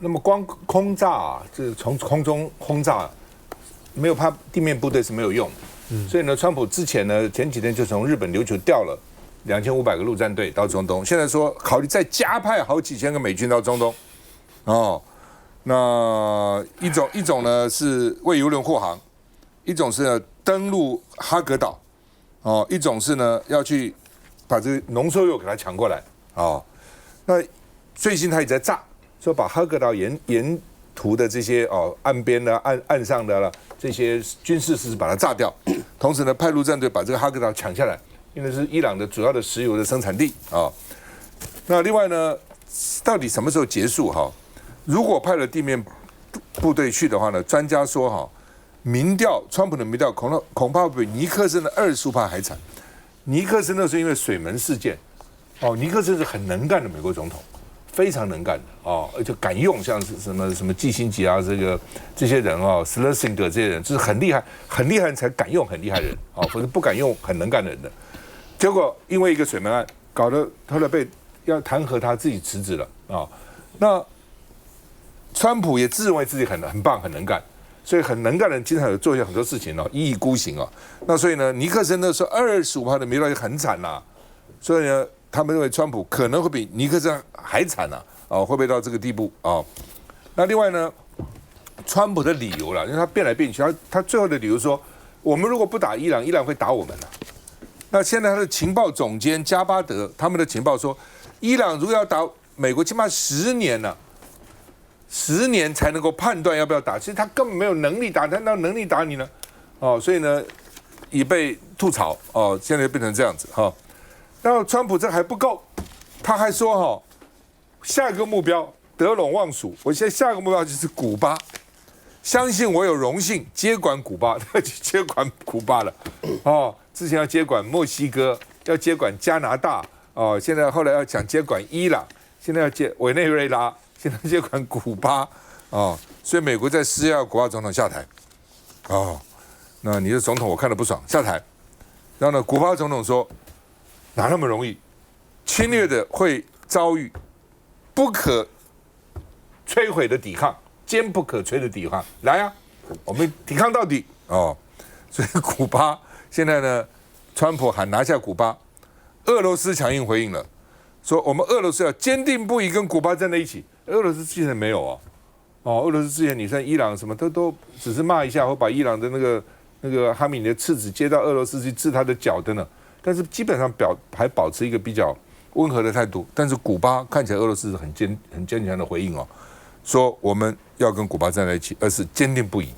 那么光空炸啊，这从空中轰炸，没有怕地面部队是没有用的。所以呢，川普之前呢，前几天就从日本琉球调了2500个陆战队到中东，现在说考虑再加派好几千个美军到中东。哦，那一种呢是为邮轮护航，一种是呢登陆哈格岛，哦，一种是呢要去把这个浓缩铀给它抢过来。哦，那最近他也在炸。说把哈格岛沿途的这些岸边的岸上的这些军事设施把它炸掉，同时呢派陆战队把这个哈格岛抢下来，因为是伊朗的主要的石油的生产地啊。那另外呢，到底什么时候结束哈？如果派了地面部队去的话呢，专家说哈，川普的民调恐怕比尼克森的25%还惨。尼克森那是因为水门事件，尼克森是很能干的美国总统。非常能干的而且敢用，像是什么季辛吉啊，这些人斯勒辛格这些人，就是很厉害人才敢用很厉害人否则不敢用很能干的人的。结果因为一个水门案，搞得后来被要弹劾他，自己辞职了那川普也自认为自己很棒很能干，所以很能干的人经常有做一些很多事情一意孤行那所以呢，尼克森那时候25%的民调也很惨所以呢。他们认为川普可能会比尼克森还惨会不会到这个地步那另外呢，川普的理由因为他变来变去，他最后的理由说，我们如果不打伊朗，伊朗会打我们那现在他的情报总监加巴德他们的情报说，伊朗如果要打美国，起码10年10年才能够判断要不要打。其实他根本没有能力打，他哪有能力打你呢？所以呢，已被吐槽现在变成这样子然后川普这还不够，他还说下一个目标得陇望蜀，我现在下一个目标就是古巴，相信我有荣幸接管古巴，他去接管古巴了之前要接管墨西哥，要接管加拿大现在后来要想接管伊朗，现在要接委内瑞拉，现在接管古巴所以美国在施压古巴总统下台那你的总统我看了不爽，下台。然后呢，古巴总统说。哪那么容易？侵略的会遭遇不可摧毁的抵抗，坚不可摧的抵抗。来我们抵抗到底所以古巴现在呢，川普喊拿下古巴，俄罗斯强硬回应了，说我们俄罗斯要坚定不移跟古巴站在一起。俄罗斯之前没有俄罗斯之前你像伊朗什么都只是骂一下，或把伊朗的那个哈米尼的次子接到俄罗斯去治他的脚的呢。但是基本上还保持一个比较温和的态度，但是古巴看起来俄罗斯是很坚强的回应说我们要跟古巴站在一起，而是坚定不移。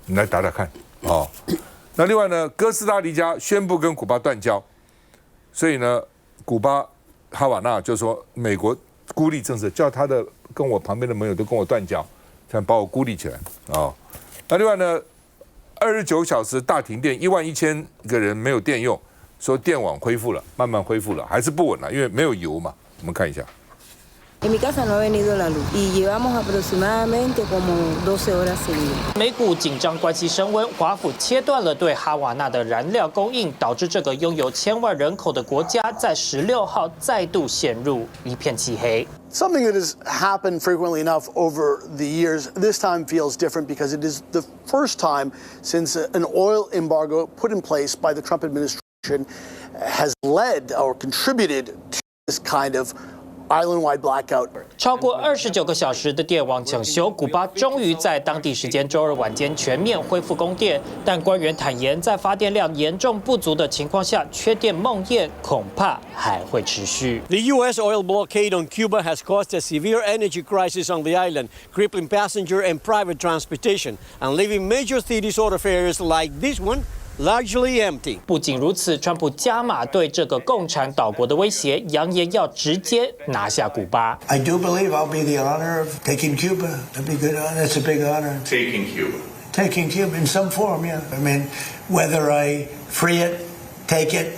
你来打打看那另外呢，哥斯达黎加宣布跟古巴断交，所以呢，古巴哈瓦那就说美国孤立政策，叫他的跟我旁边的盟友都跟我断交，才把我孤立起来那另外呢，29小时大停电，11000个人没有电用。说电网恢复了，慢慢恢复了，还是不稳因为没有油嘛。我们看一下。En mi casa no ha venido la luz y llevamos aproximadamente como 12 horas seguidas. 美股紧张关系升温，华府切断了对哈瓦那的燃料供应，导致这个拥有1000万人口的国家在16号再度陷入一片漆黑。Something that has happened frequently enough over the years, this time feels different because it is the first time since an oil embargo put in place by the Trump administration has led or contributed to this kind of island-wide blackout. 超过29个小时的电网抢修，古巴终于在当地时间周二晚间全面恢复供电，但官员坦言，在发电量严重不足的情况下，缺电梦魇恐怕还会持续。The U.S. oil blockade on Cuba has caused a severe energy crisis on the island, crippling passenger and private transportation, and leaving major city thoroughfares like this one largely empty. 不仅如此，川普加码对这个共产岛国的威胁，扬言要直接拿下古巴。I do believe I'll be the honor of taking Cuba. That'd be good. That's a big honor. Taking Cuba. Taking Cuba in some form, yeah. I mean, whether I free it, take it.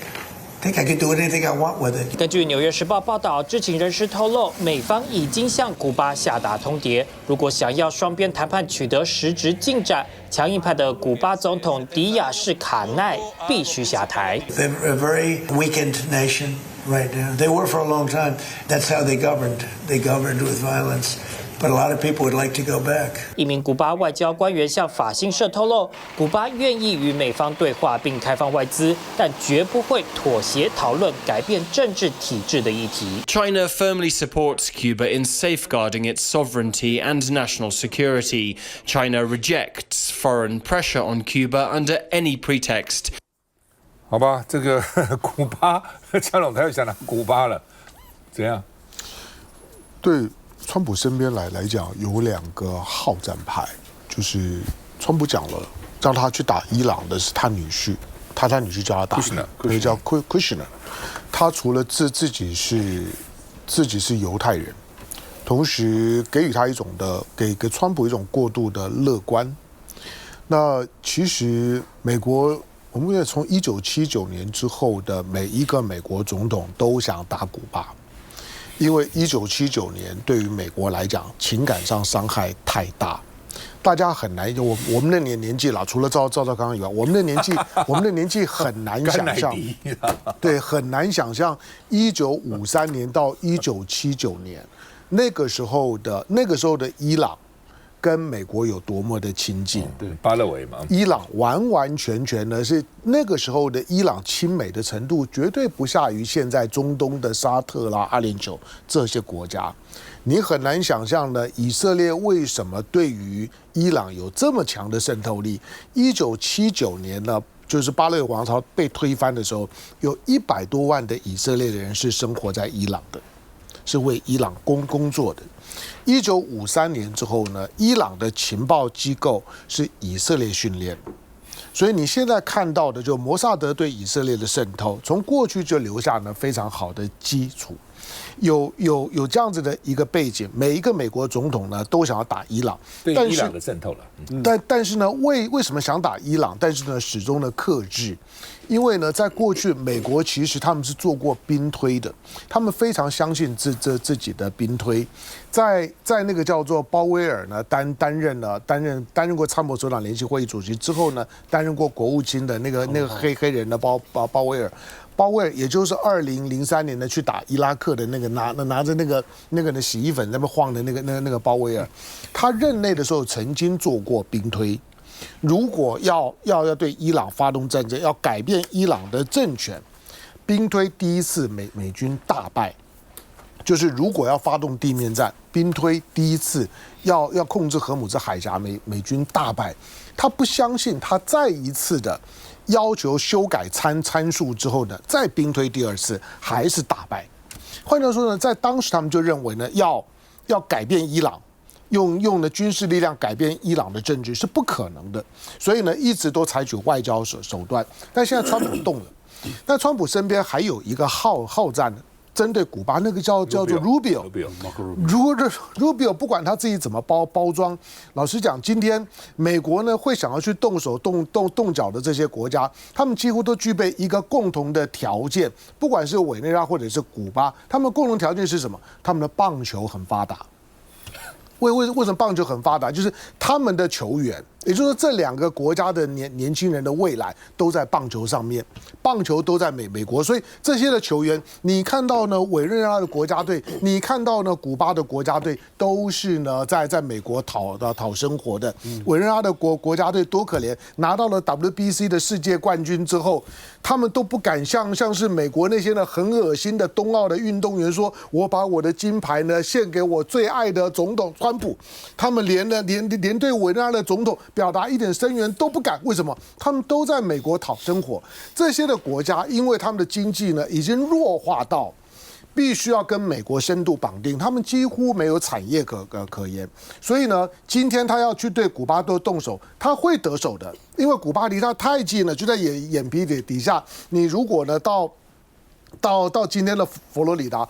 I think I can do anything I want with it. 根据《纽约时报》报道，知情人士透露，美方已经向古巴下达通牒，如果想要双边谈判取得实质进展，强硬派的古巴总统迪亚士卡奈必须下台。They're a very weakened nation right now. They were for a long time. That's how they governed. They governed with violence. but a lot of people would like to go back. 一名古巴外交官员向法新社透露，古巴愿意与美方对话并开放外资，但绝不会妥协讨论改变政治体制的议题。China firmly supports Cuba in safeguarding its sovereignty and national security. China rejects foreign pressure on Cuba under any pretext. 好吧，这个古巴，江总他又想到古巴了，怎样？对川普身边来讲，有2个好战派，就是川普讲了，让他去打伊朗的是他女婿，他女婿叫他打，那个叫 Kushner。他除了自己是犹太人，同时给予他一种的给川普一种过度的乐观。那其实美国。我们也从1979年之后的每一个美国总统都想打古巴，因为1979年对于美国来讲情感上伤害太大，大家很难。我们的年纪啦，除了赵刚刚以外，我们的年纪很难想象，对，很难想象1953年到1979年那个时候的伊朗。跟美国有多么的亲近？对，巴勒维嘛。伊朗完全呢是那个时候的伊朗亲美的程度，绝对不下于现在中东的沙特啦、阿联酋这些国家。你很难想象呢，以色列为什么对于伊朗有这么强的渗透力？1979年呢，就是巴勒维王朝被推翻的时候，有100多万的以色列人是生活在伊朗的，是为伊朗工作的。1953年之后呢，伊朗的情报机构是以色列训练，所以你现在看到的就摩萨德对以色列的渗透，从过去就留下了非常好的基础。有这样子的一个背景，每一个美国总统呢都想要打伊朗，对伊朗的渗透了。但是呢，为什么想打伊朗？但是呢，始终的克制，因为呢，在过去美国其实他们是做过兵推的，他们非常相信自己的兵推，在那个叫做鲍威尔呢担任过参谋首长联席会议主席之后呢，担任过国务卿的那个黑人的鲍威尔。鲍威尔也就是2003年呢去打伊拉克的那个拿着那个洗衣粉在那边晃的那个鲍威尔，他任内的时候曾经做过兵推，如果要对伊朗发动战争，要改变伊朗的政权，兵推第一次美军大败，就是如果要发动地面战，兵推第一次要控制荷姆兹海峡，美军大败，他不相信，他再一次的要求修改参数之后呢，再兵推第2次还是大败。换句话说呢，在当时他们就认为呢，要改变伊朗，用的军事力量改变伊朗的政治是不可能的，所以呢，一直都采取外交手段。但现在川普动了，但川普身边还有一个好战的。针对古巴那个叫做 Rubio， 不管他自己怎么包装，老实讲，今天美国呢会想要去动手动脚的这些国家，他们几乎都具备一个共同的条件，不管是委内瑞拉或者是古巴，他们共同条件是什么？他们的棒球很发达。为什么棒球很发达？就是他们的球员，也就是说这2个国家的年轻人的未来都在棒球上面，棒球都在美国，所以这些的球员，你看到呢委内瑞拉的国家队，你看到呢古巴的国家队，都是呢在美国讨生活的。委内瑞拉的国家队多可怜，拿到了 WBC 的世界冠军之后，他们都不敢像是美国那些呢很恶心的冬奥的运动员说，我把我的金牌呢献给我最爱的总统川普，他们连对委内瑞拉的总统表达一点声援都不敢。为什么？他们都在美国讨生活。这些的国家因为他们的经济呢已经弱化到必须要跟美国深度绑定，他们几乎没有产业可言。所以呢，今天他要去对古巴都动手，他会得手的，因为古巴离他太近了，就在眼皮底下。你如果呢到今天的佛罗里达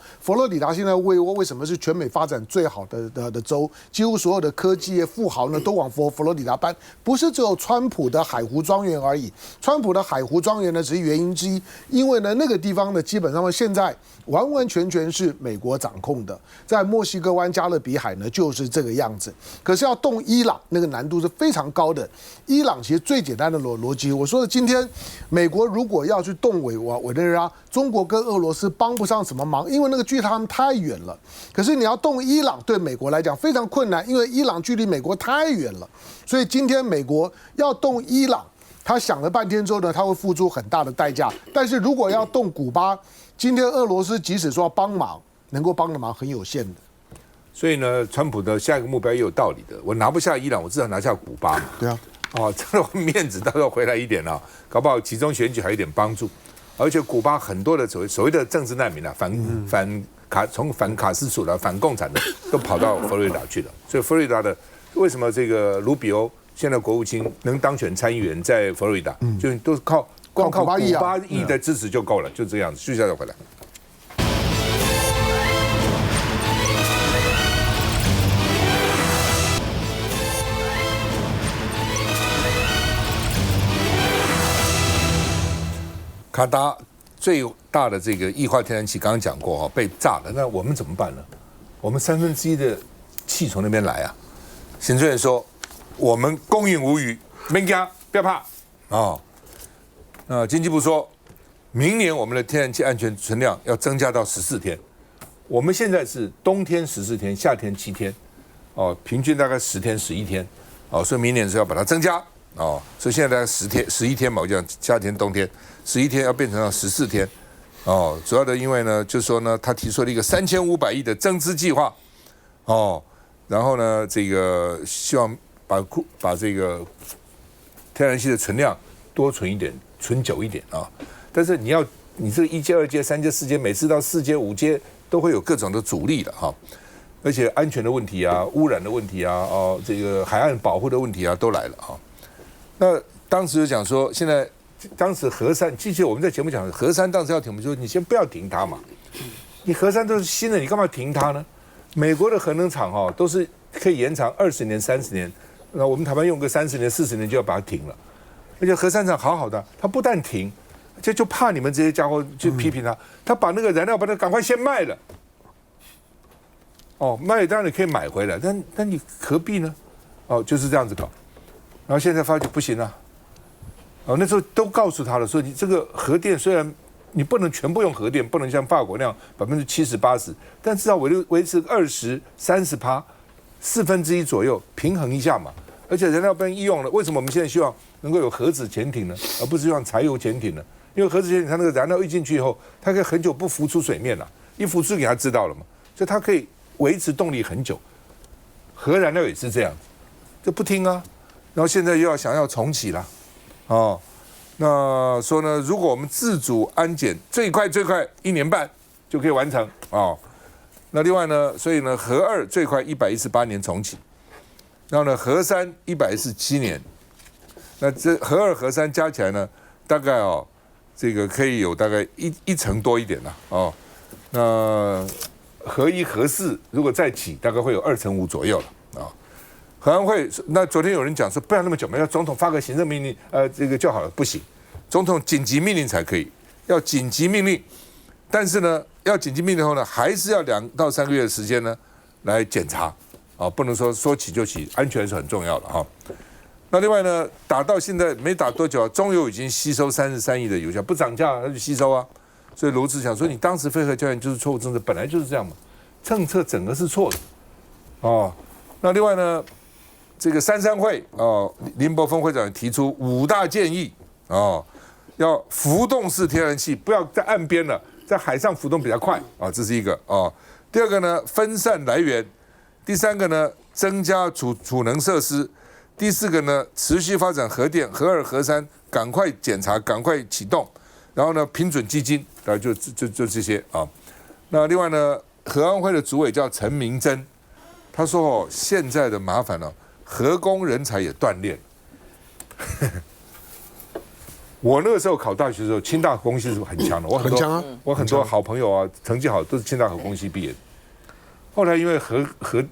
现在为什么是全美发展最好的州？几乎所有的科技业富豪呢都往佛罗里达搬，不是只有川普的海湖庄园而已。川普的海湖庄园呢只是原因之一，因为呢那个地方呢基本上现在完全是美国掌控的，在墨西哥湾、加勒比海呢就是这个样子。可是要动伊朗，那个难度是非常高的。伊朗其实最简单的逻辑，我说的今天美国如果要去动委内瑞拉，中国跟俄罗斯帮不上什么忙，因为那个距离他们太远了。可是你要动伊朗，对美国来讲非常困难，因为伊朗距离美国太远了。所以今天美国要动伊朗，他想了半天之后呢，他会付出很大的代价。但是如果要动古巴，今天俄罗斯即使说要帮忙，能够帮的忙很有限的。所以呢，川普的下一个目标也有道理的。我拿不下伊朗，我至少拿下古巴嘛。对啊。哦，这个面子到时候回来一点啊，搞不好其中选举还有点帮助。而且古巴很多的所谓的政治难民啊，从反卡斯楚的、反共产的，都跑到佛罗里达去了。所以佛罗里达的为什么这个卢比欧现在国务卿能当选参议员，在佛罗里达，就都是光靠古巴裔的支持就够了，就这样子。休息一下再回来。卡达最大的这个液化天然气，刚刚讲过被炸了，那我们怎么办呢？我们1/3的气从那边来啊。行政院说，我们供应无虞，别惊，不要怕哦。经济部说，明年我们的天然气安全存量要增加到14天。我们现在是冬天14天，夏天7天，哦，平均大概10天、11天，哦，所以明年是要把它增加。哦，所以现在大概11天嘛，我讲夏天、冬天11天要变成了14天，哦，主要的因为呢，就是说呢，他提出了一个3500亿的增资计划，哦，然后呢，这个希望把这个天然气的存量多存一点，存久一点啊。但是你这个1阶、2阶、3阶、4阶，每次到4阶、5阶都会有各种的阻力的哈。而且安全的问题啊、污染的问题啊、哦，这个海岸保护的问题啊，都来了哈。那当时就讲说，当时核三，记得我们在节目讲，核三当时要停，我们说你先不要停它嘛，你核三都是新的，你干嘛停它呢？美国的核能厂都是可以延长20年、30年，那我们台湾用个30年、40年就要把它停了，而且核三厂好好的，它不但停，就怕你们这些家伙去批评他把那个燃料把它赶快先卖了，哦，卖当然你可以买回来，但你何必呢？哦，就是这样子搞。然后现在发觉不行啊，哦，那时候都告诉他了，说你这个核电虽然你不能全部用核电，不能像法国那样70%、80%，但至少维持20%、30%，1/4左右，平衡一下嘛。而且燃料不能一用了，为什么我们现在希望能够有核子潜艇呢，而不是用柴油潜艇呢？因为核子潜艇它那个燃料一进去以后，它可以很久不浮出水面了，一浮出给它知道了嘛，所以它可以维持动力很久。核燃料也是这样，就不听啊。然后现在又想要重启了，哦，那说呢，如果我们自主安检，最快1年半就可以完成哦。那另外呢，所以呢，核2最快118年重启，然后呢，核3 117年，那这核2、核3加起来呢，大概这个可以有大概一成多一点了哦。那核1、核4如果再起，大概会有2成5左右了啊。核安会那昨天有人讲说不要那么久嘛，要总统发个行政命令，这个就好了，不行，总统紧急命令才可以，要紧急命令，但是呢，要紧急命令后呢，还是要2到3个月的时间呢来检查，啊，不能说起就起，安全是很重要的哈。那另外呢，打到现在没打多久，中油已经吸收33亿的油价，不涨价它就吸收啊，所以罗志祥说你当时非核家园就是错误政策，本来就是这样嘛，政策整个是错的，哦，那另外呢？这个33会林柏峰会长提出5大建议要浮动式天然气，不要在岸边了，在海上浮动比较快啊，这是一个第二个呢，分散来源；第三个呢，增加储能设施；第四个呢，持续发展核电，核2、核3赶快检查，赶快启动，然后呢，评准基金，就这些啊。那另外呢，核安会的主委叫陈明真，他说现在的麻烦呢。核工人才也锻炼。我那个时候考大学的时候，清大核工系是很强的，我很多好朋友啊，成绩好都是清大核工系毕业的。后来因为核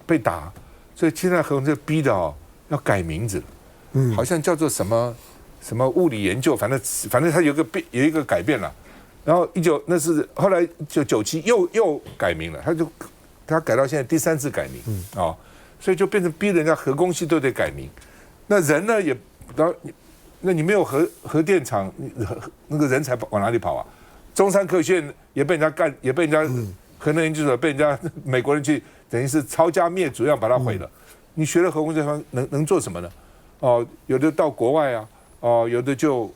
被打，所以清大核工就逼的要改名字，好像叫做什么物理研究，反正它有一个改变了。然后那是后来就97又改名了，他改到现在第3次改名所以就变成逼人家核工系都得改名，那人呢那你没有核电厂，那个人才往哪里跑啊？中山科学院也被人家干，也被人家核能研究所被人家美国人去等于是抄家灭族，要把它毁了。你学了核工这方能做什么呢？哦，有的到国外啊，哦，有的就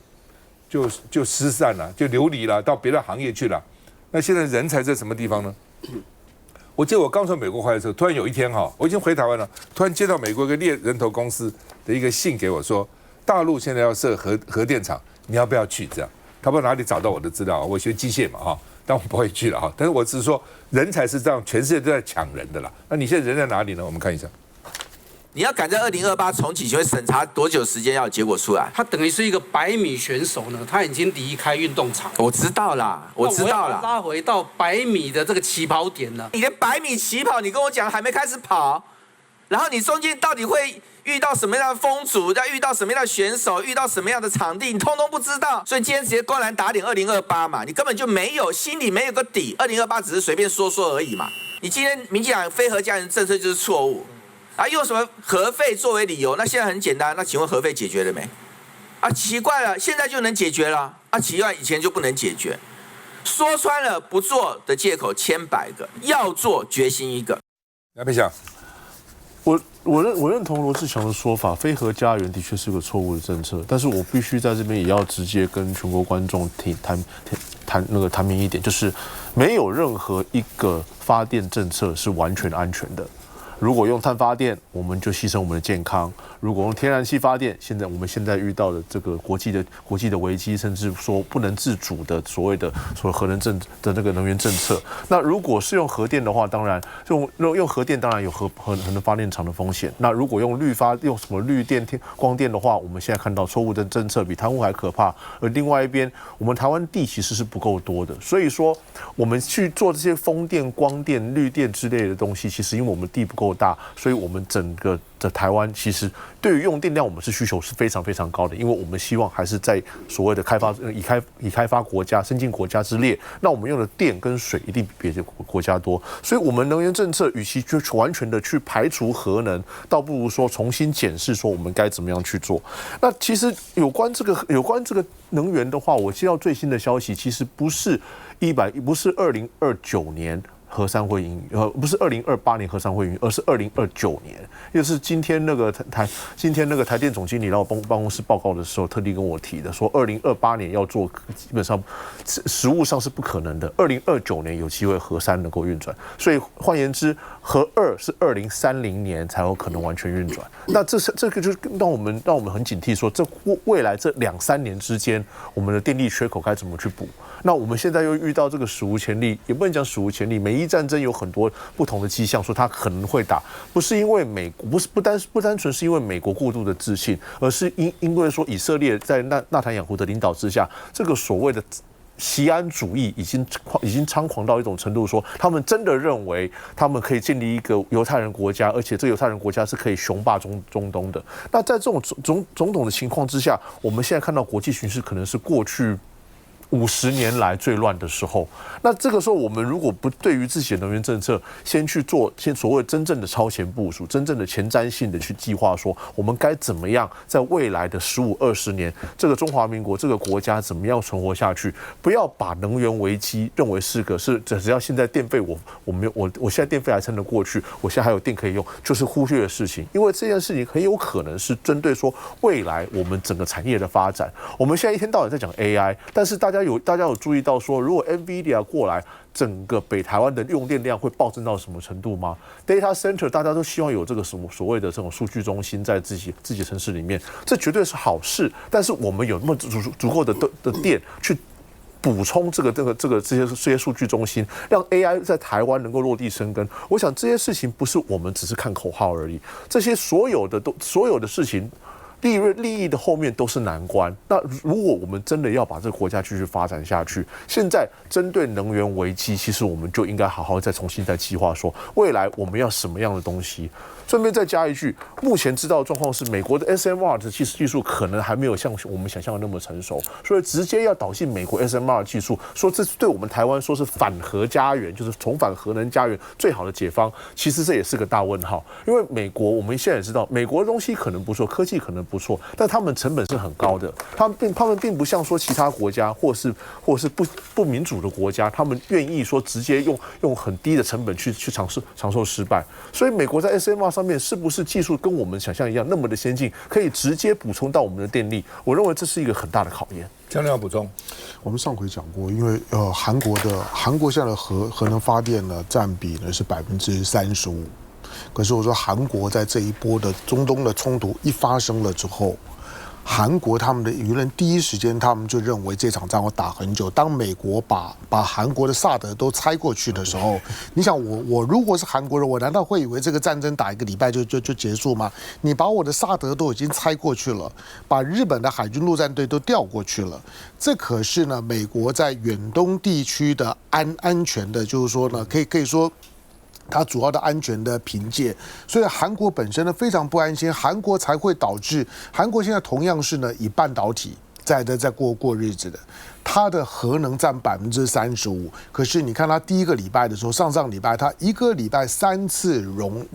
失散了，就流离了，到别的行业去了。那现在人才在什么地方呢？我记得我刚从美国回来的时候，突然有一天哈，我已经回台湾了，突然接到美国一个猎人头公司的一个信给我说，大陆现在要设核电厂，你要不要去？这样，他不知道哪里找到我的资料，我学机械嘛哈，但我不会去了哈。但是我只是说，人才是这样，全世界都在抢人的啦。那你现在人在哪里呢？我们看一下。你要赶在2028重启，请问审查多久时间要有结果出来？他等于是一个100米选手呢，他已经离开运动场。我知道啦，我知道啦。拉回到100米的这个起跑点呢？你连100米起跑，你跟我讲还没开始跑，然后你中间到底会遇到什么样的风阻，要遇到什么样的选手，遇到什么样的场地，你通通不知道。所以今天直接公然打脸2028嘛，你根本就没有心里没有个底。2028只是随便说说而已嘛。你今天民进党非核家园政策就是错误。啊，用什么核废作为理由？那现在很简单，那请问核废解决了没？啊，奇怪了，现在就能解决了？啊，奇怪，以前就不能解决？说穿了，不做的借口千百个，要做决心一个。来，佩祥，我认同罗志强的说法，非核家园的确是个错误的政策，但是我必须在这边也要直接跟全国观众谈明一点，就是没有任何一个发电政策是完全安全的。如果用碳发电，我们就牺牲我们的健康；如果用天然气发电，我们现在遇到的这个国际的危机，甚至说不能自主的所谓核能的那个能源政策。那如果是用核电的话，当然用核电当然有核能发电厂的风险。那如果用什么绿电、光电的话，我们现在看到错误的政策比贪污还可怕。而另外一边，我们台湾地其实是不够多的，所以说我们去做这些风电、光电、绿电之类的东西，其实因为我们地不够大，所以我们整个的台湾其实对于用电量，我们是需求是非常非常高的，因为我们希望还是在所谓的已开发国家、先进国家之列，那我们用的电跟水一定比别的国家多，所以我们能源政策与其就完全的去排除核能，倒不如说重新检视说我们该怎么样去做。那其实有关这个能源的话，我接到最新的消息，其实不是2029年。核三会营不是2028年核三会营，而是2029年，也就是今天那个台电总经理来我办公室报告的时候，特地跟我提的，说2028年要做，基本上实务上是不可能的。2029年有机会核三能够运转，所以换言之，核二是2030年才有可能完全运转。那这个就让我们很警惕，说这未来这2-3年之间，我们的电力缺口该怎么去补？那我们现在又遇到这个史无前例，也不能讲史无前例，美伊战争有很多不同的迹象，说它可能会打，不是因为不单纯是因为美国过度的自信，而是因为说以色列在纳坦雅胡的领导之下，这个所谓的锡安主义已经猖狂到一种程度，说他们真的认为他们可以建立一个犹太人国家，而且这个犹太人国家是可以雄霸中东的。那在这种种种的情况之下，我们现在看到国际形势可能是过去50年来最乱的时候，那这个时候我们如果不对于自己的能源政策先所谓真正的超前部署，真正的前瞻性的去计划，说我们该怎么样在未来的15-20年，这个中华民国这个国家怎么样存活下去？不要把能源危机认为是只要现在电费我现在电费还撑得过去，我现在还有电可以用，就是忽略的事情，因为这件事情很有可能是针对说未来我们整个产业的发展。我们现在一天到晚在讲 AI， 但是大家有注意到说，如果 NVIDIA 过来，整个北台湾的用电量会暴增到什么程度吗 ？Data Center 大家都希望有这个什么所谓的这种数据中心在自己城市里面，这绝对是好事。但是我们有那么足够的电去补充这些数据中心，让 AI 在台湾能够落地生根。我想这些事情不是我们只是看口号而已，这些所有的事情。利益的后面都是难关。那如果我们真的要把这个国家继续发展下去，现在针对能源危机，其实我们就应该好好再重新计划，说未来我们要什么样的东西。顺便再加一句，目前知道的状况是，美国的 SMR 的技术可能还没有像我们想象的那么成熟，所以直接要导进美国 SMR 技术，说这对我们台湾说是反核家园，就是重返核能家园最好的解方。其实这也是个大问号，因为美国我们现在也知道，美国的东西可能不错，科技可能不错，但他们成本是很高的。他们并不像说其他国家或是不民主的国家，他们愿意说直接用很低的成本去尝受失败。所以美国在 SMR 上面是不是技术跟我们想象一样那么的先进，可以直接补充到我们的电力？我认为这是一个很大的考验。江亮要补充，我们上回讲过，因为韩国现在的核能发电呢占比呢是35%，可是我说韩国在这一波的中东的冲突一发生了之后，韩国他们的舆论第一时间他们就认为这场仗要打很久。当美国把韩国的萨德都拆过去的时候，你想我如果是韩国人，我难道会以为这个战争打1个礼拜就结束吗？你把我的萨德都已经拆过去了，把日本的海军陆战队都调过去了，这可是呢美国在远东地区的安全的，就是说呢可以说。它主要的安全的凭借，所以韩国本身呢非常不安心，韩国才会导致韩国现在同样是呢以半导体在过日子的，它的核能占35%，可是你看它第一个礼拜的时候，上礼拜它1个礼拜3次熔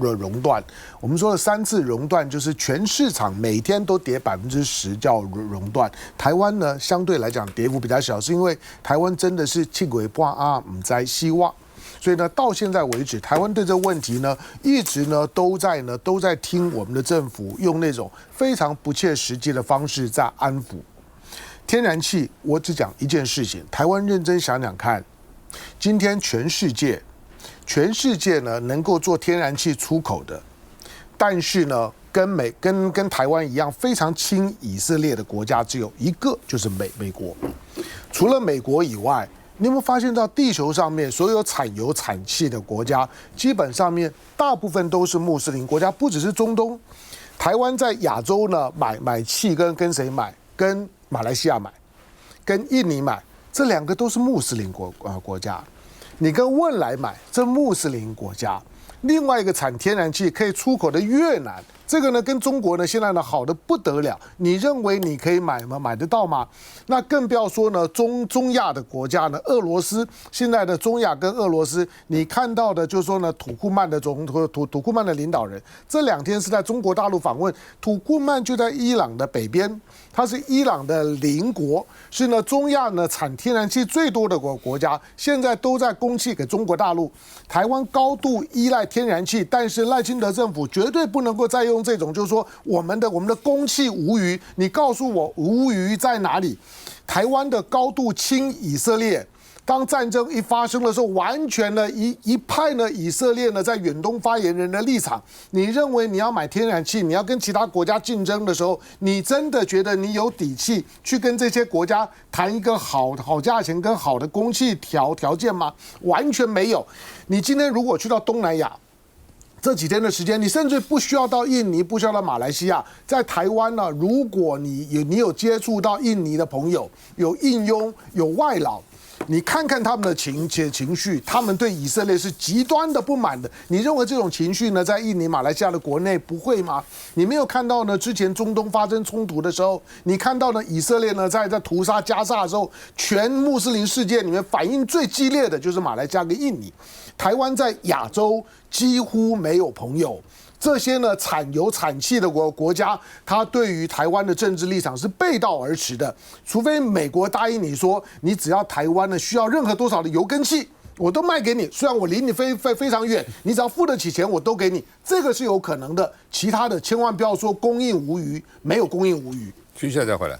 断，我们说的3次熔断就是全市场每天都跌10%叫熔断。台湾呢相对来讲跌幅比较小，是因为台湾真的是气鬼破啊，唔知希望。所以呢，到现在为止，台湾对这个问题呢，一直呢都在听我们的政府用那种非常不切实际的方式在安抚天然气。我只讲一件事情，台湾认真想想看，今天全世界呢能够做天然气出口的，但是呢跟台湾一样非常亲以色列的国家只有一个，就是美国。除了美国以外，你有没有发现到地球上面所有产油产气的国家，基本上面大部分都是穆斯林国家，不只是中东。台湾在亚洲呢买气跟谁买？跟马来西亚买，跟印尼买，这2个都是穆斯林国家。你跟汶莱买，这穆斯林国家。另外一个产天然气可以出口的越南，这个呢跟中国呢现在呢好的不得了，你认为你可以买吗？买得到吗？那更不要说呢中亚的国家呢，俄罗斯现在的中亚跟俄罗斯，你看到的就是说呢土库曼的领导人这2天是在中国大陆访问，土库曼就在伊朗的北边，它是伊朗的邻国，是呢中亚呢产天然气最多的国家，现在都在供气给中国大陆。台湾高度依赖天然气，但是赖清德政府绝对不能够再用这种，就是说我们的供气无虞，你告诉我无虞在哪里？台湾的高度亲以色列，当战争一发生的时候，完全呢一派呢以色列呢在远东发言人的立场，你认为你要买天然气，你要跟其他国家竞争的时候，你真的觉得你有底气去跟这些国家谈一个好价钱跟好的供气条件吗？完全没有。你今天如果去到东南亚，这几天的时间，你甚至不需要到印尼，不需要到马来西亚，在台湾呢，如果你有接触到印尼的朋友，有印佣，有外劳，你看看他们的情绪，他们对以色列是极端的不满的。你认为这种情绪呢，在印尼、马来西亚的国内不会吗？你没有看到呢？之前中东发生冲突的时候，你看到呢？以色列呢，在屠杀加沙的时候，全穆斯林世界里面反应最激烈的就是马来西亚跟印尼。台湾在亚洲几乎没有朋友。这些呢产油产气的国家，它对于台湾的政治立场是背道而驰的。除非美国答应你说，你只要台湾呢需要任何多少的油跟气，我都卖给你，虽然我离你非常远，你只要付得起钱，我都给你，这个是有可能的。其他的千万不要说供应无虞，没有供应无虞。接下来再回来。